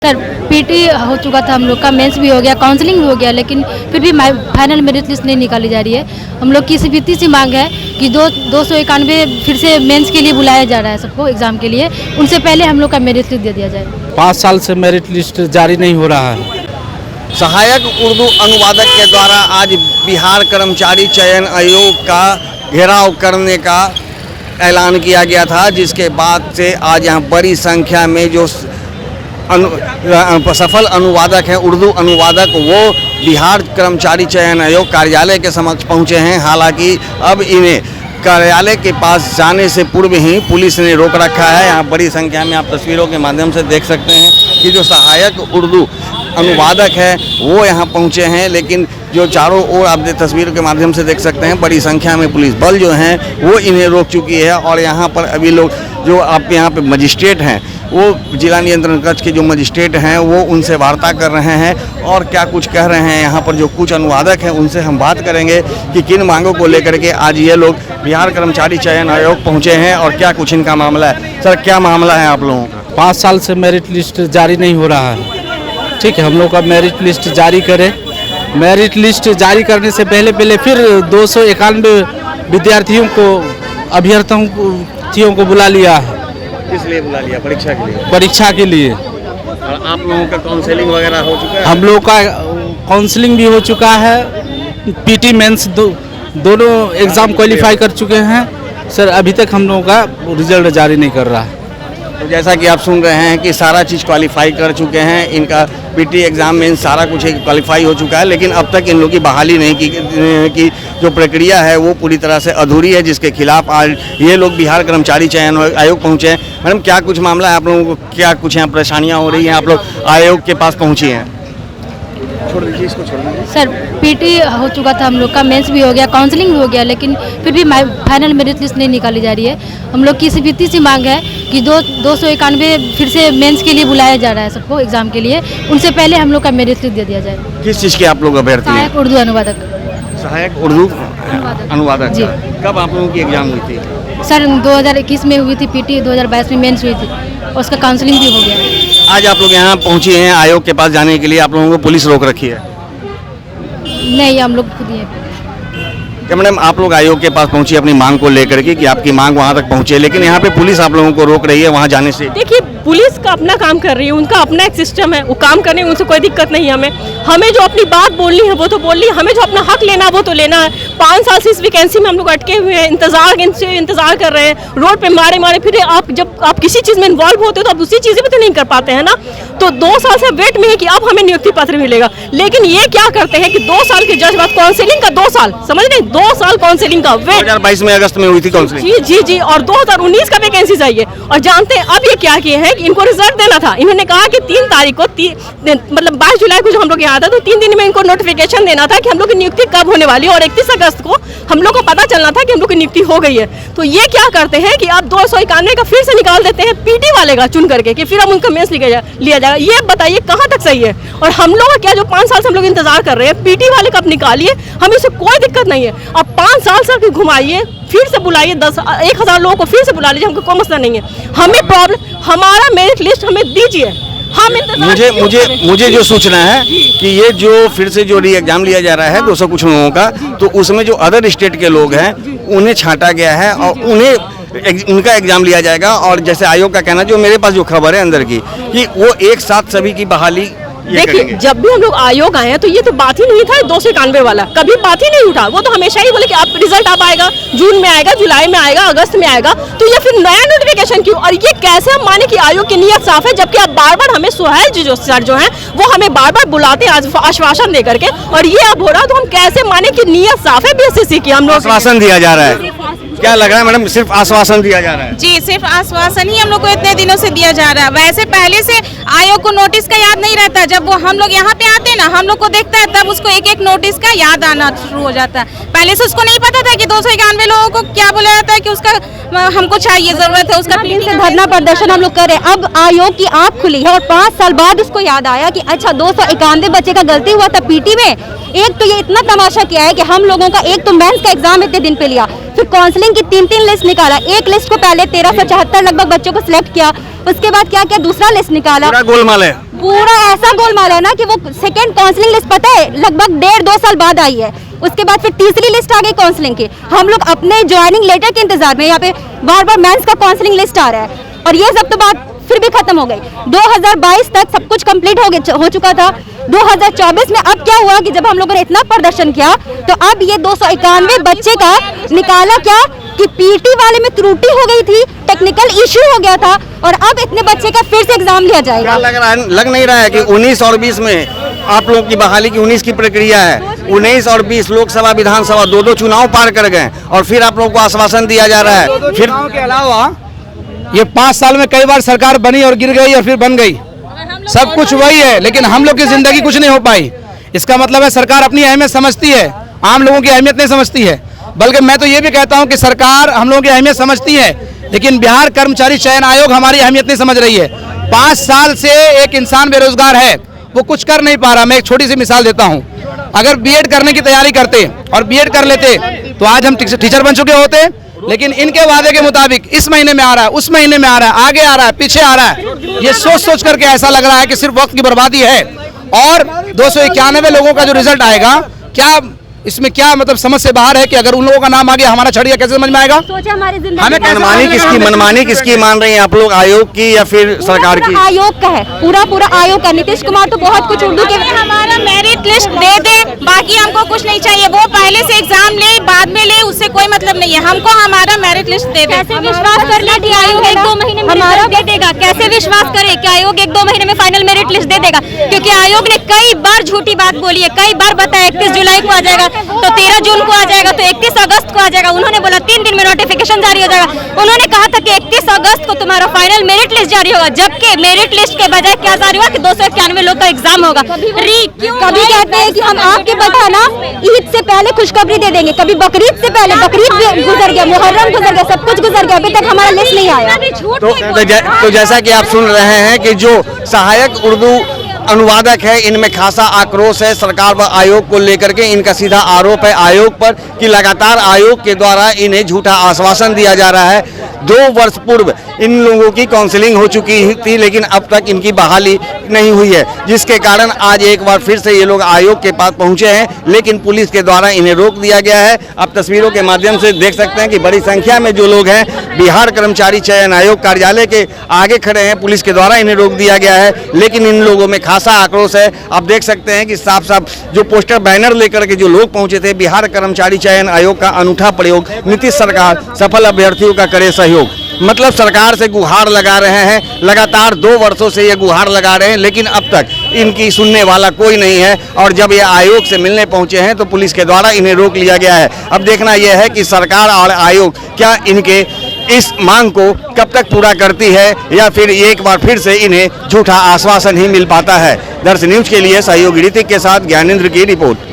Sir PT हो चुका था हम लोग का, मेंस भी हो गया, काउंसलिंग भी हो गया, लेकिन फिर भी फाइनल मेरिट लिस्ट नहीं निकाली जा रही है। हम लोग की सिर्फ इतनी सी मांग है कि 291 फिर से मेंस के लिए बुलाया जा रहा है सबको एग्जाम के लिए, उनसे पहले हम लोग का मेरिट लिस्ट दे दिया जाए। 5 साल से मेरिट लिस्ट जारी नहीं हो रहा है। सहायक उर्दू अनुवादक के द्वारा आज बिहार कर्मचारी चयन आयोग का घेराव करने का ऐलान किया गया था, जिसके बाद से आज यहाँ बड़ी संख्या में जो सफल अनुवादक हैं, उर्दू अनुवादक, वो बिहार कर्मचारी चयन आयोग कार्यालय के समक्ष पहुंचे हैं। हालांकि अब इन्हें कार्यालय के पास जाने से पूर्व ही पुलिस ने रोक रखा है। यहाँ बड़ी संख्या में आप तस्वीरों के माध्यम से देख सकते हैं कि जो सहायक उर्दू अनुवादक है वो यहाँ पहुँचे हैं, लेकिन जो चारों ओर आप तस्वीरों के माध्यम से देख सकते हैं बड़ी संख्या में पुलिस बल जो हैं वो इन्हें रोक चुकी है। और यहाँ पर अभी लोग जो आप यहाँ पे मजिस्ट्रेट हैं, वो जिला नियंत्रण कक्ष के जो मजिस्ट्रेट हैं वो उनसे वार्ता कर रहे हैं और क्या कुछ कह रहे हैं। यहाँ पर जो कुछ अनुवादक हैं उनसे हम बात करेंगे कि किन मांगों को लेकर के आज ये लोग बिहार कर्मचारी चयन आयोग पहुँचे हैं और क्या कुछ इनका मामला है। सर, क्या मामला है आप लोगों का? 5 साल से मेरिट लिस्ट जारी नहीं हो रहा है। ठीक है, हम लोग का मेरिट लिस्ट जारी करें। मेरिट लिस्ट जारी करने से पहले फिर 291 विद्यार्थियों को, अभ्यर्थियों को बुला लिया है। किस लिए बुला लिया? परीक्षा के लिए? परीक्षा के लिए। और आप लोगों का काउंसलिंग वगैरह हो चुका है? हम लोग का काउंसलिंग भी हो चुका है, पीटी मेंस दोनों एग्ज़ाम क्वालिफाई कर चुके हैं। सर, अभी तक हम लोगों का रिजल्ट जारी नहीं कर रहा है। तो जैसा कि आप सुन रहे हैं कि सारा चीज़ क्वालिफाई कर चुके हैं, इनका पीटी एग्ज़ाम में सारा कुछ क्वालिफाई हो चुका है, लेकिन अब तक इन लोगों की बहाली नहीं की जो प्रक्रिया है वो पूरी तरह से अधूरी है, जिसके खिलाफ आज ये लोग बिहार कर्मचारी चयन आयोग पहुँचे हैं। मैडम, क्या कुछ मामला है? आप लोगों को क्या कुछ यहाँ परेशानियाँ हो रही हैं? आप लोग आयोग के पास पहुँची हैं? छोड़ दीजिए इसको, छोड़ दीजिए। सर पीटी हो चुका था हम लोग का, मेंस भी हो गया, काउंसलिंग भी हो गया, लेकिन फिर भी फाइनल मेरिट लिस्ट नहीं निकाली जा रही है। हम लोग की सिर्फ इतनी सी मांग है कि 291 फिर से मेंस के लिए बुलाया जा रहा है सबको एग्जाम के लिए, उनसे पहले हम लोग का मेरिट लिस्ट दे दिया जाए। किस चीज़ के आप लोग अभ्यर्थी हैं? सहायक उर्दू अनुवादक। सहायक उर्दू अनुवादक जी। कब आप लोगों की एग्जाम हुई थी? सर 2021 में हुई थी पीटी, 2022 में मेंस हुई थी और उसका काउंसलिंग भी हो गया। आज आप लोग यहाँ पहुँचे हैं आयोग के पास जाने के लिए, आप लोगों को पुलिस रोक रखी है? नहीं, हम लोग खुद ही हैं। क्या मैडम, आप लोग आयोग के पास पहुंची अपनी मांग को लेकर के कि आपकी मांग वहां तक पहुंचे, लेकिन यहाँ पे पुलिस आप लोगों को रोक रही है वहां जाने से? देखिए, पुलिस का अपना काम कर रही है, उनका अपना एक सिस्टम है, वो काम करने में उनसे कोई दिक्कत नहीं है। हमें जो अपनी बात बोलनी है वो तो बोलनी है, हमें जो अपना हक लेना है वो तो लेना है। 5 साल से इस वैकेंसी में हम लोग अटके हुए हैं, इंतजार कर रहे हैं, रोड पे मारे फिर जब आप किसी चीज़ में इन्वॉल्व होते हो तो आप दूसरी चीज़ें भी तो नहीं कर पाते हैं ना। तो 2 साल से वेट में है कि अब हमें नियुक्ति पत्र मिलेगा, लेकिन ये क्या करते हैं कि 2 साल के जज बाद काउंसिलिंग का 2 साल, समझ रहे, 2 साल काउंसिलिंग का वेट। 2022 में अगस्त में हुई थी काउंसिलिंग। जी, और 2019 का वैकेंसी चाहिए। और जानते हैं अब ये क्या किए हैं कि इनको रिजल्ट देना था। इन्होंने कहा कि 3 तारीख को मतलब 22 जुलाई को जो हम लोग यहाँ था, तो 3 दिन में इनको नोटिफिकेशन देना था कि हम लोग की नियुक्ति कब होने वाली है, और 31 अगस्त को हम लोग को पता चलना था कि हम लोग की नियुक्ति हो गई है। तो ये क्या करते हैं कि आप 291 का फिर से निकाल देते हैं पीटी वाले का चुन करके कि फिर हम उनका मेंस लिया जाएगा। ये बताइए कहाँ तक सही है? और हम लोग क्या जो 5 साल से हम लोग इंतजार कर रहे हैं, पीटी वाले का आप निकालिए, हमें इससे कोई दिक्कत नहीं है। अब 5 साल से घुमाइए, फिर से बुलाइए, 1,000 लोगों को फिर से बुला लीजिए, हमको कोई मसला नहीं है। हमें प्रॉब्लम, हमारा मेरिट लिस्ट हमें दीजिए। मुझे जो सूचना है कि ये जो फिर से जो री एग्जाम लिया जा रहा है 200 कुछ लोगों का, तो उसमें जो अदर स्टेट के लोग हैं उन्हें छांटा गया है और उनका एग्जाम लिया जाएगा। और जैसे आयोग का कहना, जो मेरे पास जो खबर है अंदर की, कि वो एक साथ सभी की बहाली। देखिए, जब भी हम लोग आयोग आए हैं तो ये तो बात ही नहीं था 291 वाला, कभी बात ही नहीं उठा। वो तो हमेशा ही बोले कि आप रिजल्ट अब आएगा, जून में आएगा, जुलाई में आएगा, अगस्त में आएगा। तो ये फिर नया नोटिफिकेशन क्यों? और ये कैसे हम माने कि आयोग की नीयत साफ है, जबकि आप बार हमें सुहेल जी जो सर जो हैं वो हमें बार बुलाते हैं आश्वासन दे करके, और ये अब हो रहा, तो हम कैसे माने कि नीयत साफ है बीएसएससी की? हम लोग आश्वासन दिया जा रहा है। क्या लग रहा है मैडम, सिर्फ आश्वासन दिया जा रहा है? जी, सिर्फ आश्वासन ही हम लोग को इतने दिनों से दिया जा रहा है। वैसे पहले से आयोग को नोटिस का याद नहीं रहता, जब वो हम लोग यहाँ पे आते हैं ना, हम लोग को देखता है, तब उसको एक नोटिस का याद आना शुरू हो जाता है। पहले से उसको नहीं पता था कि 291 लोगों को क्या बोला जाता है कि उसका हमको चाहिए, जरूरत है उसका। धरना प्रदर्शन हम लोग कर रहे हैं, अब आयोग की आँख खुली है और 5 साल बाद उसको याद आया कि अच्छा 291 बच्चे का गलती हुआ था पीटी में। एक तो ये इतना तमाशा किया है कि हम लोगों का एक तो मेंस का एग्जाम इतने दिन पे लिया, फिर काउंसलिंग की 3 लिस्ट निकाला। एक लिस्ट को पहले 1374 लगभग बच्चों को सिलेक्ट किया, उसके बाद क्या किया, दूसरा लिस्ट निकाला। पूरा गोलमाल है। पूरा ऐसा गोलमाल है ना कि वो सेकंड काउंसलिंग लिस्ट पता है लगभग 1.5-2 साल बाद आई है। उसके बाद फिर तीसरी लिस्ट आ गई काउंसलिंग की। हम लोग अपने ज्वाइनिंग लेटर के इंतजार में, यहाँ पे बार बार मेंस का काउंसलिंग लिस्ट आ रहा है और ये सब तो बात फिर भी खत्म हो गई। 2022 तक सब कुछ कंप्लीट हो चुका था। 2024 में अब क्या हुआ कि जब हम लोगों ने इतना प्रदर्शन किया तो अब ये 291 बच्चे का निकाला क्या कि पीटी वाले में त्रुटि हो गई थी, टेक्निकल इश्यू हो गया था और अब इतने बच्चे का फिर से एग्जाम लिया जाएगा। लग नहीं रहा है कि 19 और 20 में आप लोग की बहाली की 19 की प्रक्रिया है। 19 और 20 लोकसभा विधानसभा दो चुनाव पार कर गए और फिर आप लोगों को आश्वासन दिया जा रहा है। फिर के अलावा ये 5 साल में कई बार सरकार बनी और गिर गई और फिर बन गई, सब कुछ वही है, लेकिन हम लोग की जिंदगी कुछ नहीं हो पाई। इसका मतलब है सरकार अपनी अहमियत समझती है, आम लोगों की अहमियत नहीं समझती है। बल्कि मैं तो ये भी कहता हूं कि सरकार हम लोगों की अहमियत समझती है, लेकिन बिहार कर्मचारी चयन आयोग हमारी अहमियत नहीं समझ रही है। 5 साल से एक इंसान बेरोजगार है, वो कुछ कर नहीं पा रहा। मैं एक छोटी सी मिसाल देता हूँ, अगर बीएड करने की तैयारी करते और बीएड कर लेते तो आज हम टीचर बन चुके होते, लेकिन इनके वादे के मुताबिक इस महीने में आ रहा है, उस महीने में आ रहा है, आगे आ रहा है, पीछे आ रहा है। ये सोच सोच करके ऐसा लग रहा है कि सिर्फ वक्त की बर्बादी है। और 291 लोगों का जो रिजल्ट आएगा, क्या इसमें क्या मतलब समझ से बाहर है कि अगर उन लोगों का नाम आ गया हमारा छड़ गया, कैसे समझ में आएगा? हमें मनमानी किसकी मान रही हैं आप लोग, आयोग की या फिर सरकार की? आयोग का है, पूरा आयोग का। नीतीश कुमार तो बहुत कुछ उर्दू के हमारा मेरिट लिस्ट दे दे, बाकी हमको कुछ नहीं चाहिए। वो पहले से एग्जाम ले बाद में ले, उससे कोई मतलब नहीं है। हमको हमारा मेरिट लिस्ट दे दे। कैसे विश्वास कर ले कि आयोग 1-2 महीने में हमारा दे देगा? कैसे विश्वास करे कि आयोग 1-2 महीने में फाइनल मेरिट लिस्ट दे देगा? क्योंकि आयोग ने कई बार झूठी बात बोली है, कई बार बताया 31 जुलाई को आ जाएगा, तो 13 जून को आ जाएगा, तो 31 अगस्त को आ जाएगा। उन्होंने बोला 3 दिन में नोटिफिकेशन जारी हो जाएगा। उन्होंने कहा था कि 31 अगस्त को तुम्हारा फाइनल मेरिट लिस्ट जारी होगा, जबकि मेरिट लिस्ट के बजाय क्या जारी हुआ कि 291 लोग का एग्जाम होगा। कभी कहते हैं कि हम आपके बताना ईद से पहले खुशखबरी दे देंगे, कभी बकरीद से पहले, बकरीद भी गुजर गया, मुहर्रम गुजर गया, सब कुछ गुजर गया, अभी तक हमारा लिस्ट नहीं आया। तो जैसा कि आप सुन रहे हैं कि जो सहायक उर्दू अनुवादक है, इनमें खासा आक्रोश है सरकार व आयोग को लेकर के। इनका सीधा आरोप है आयोग पर कि लगातार आयोग के द्वारा इन्हें झूठा आश्वासन दिया जा रहा है। 2 वर्ष पूर्व इन लोगों की काउंसलिंग हो चुकी थी, लेकिन अब तक इनकी बहाली नहीं हुई है, जिसके कारण आज एक बार फिर से ये लोग आयोग के पास पहुंचे हैं, लेकिन पुलिस के द्वारा इन्हें रोक दिया गया है। अब तस्वीरों के माध्यम से देख सकते हैं कि बड़ी संख्या में जो लोग हैं बिहार कर्मचारी चयन आयोग कार्यालय के आगे खड़े हैं। पुलिस के द्वारा इन्हें रोक दिया गया है, लेकिन इन लोगों में खासा आक्रोश है। आप देख सकते हैं कि साफ साफ जो पोस्टर बैनर लेकर के जो लोग पहुंचे थे, बिहार कर्मचारी चयन आयोग का अनूठा प्रयोग, नीतीश सरकार सफल अभ्यर्थियों का करे सहयोग, मतलब सरकार से गुहार लगा रहे हैं। लगातार 2 वर्षों से ये गुहार लगा रहे हैं, लेकिन अब तक इनकी सुनने वाला कोई नहीं है। और जब ये आयोग से मिलने पहुंचे हैं तो पुलिस के द्वारा इन्हें रोक लिया गया है। अब देखना यह है कि सरकार और आयोग क्या इनके इस मांग को कब तक पूरा करती है, या फिर एक बार फिर से इन्हें झूठा आश्वासन ही मिल पाता है। दर्श न्यूज के लिए सहयोगी ऋतिक के साथ ज्ञानेंद्र की रिपोर्ट।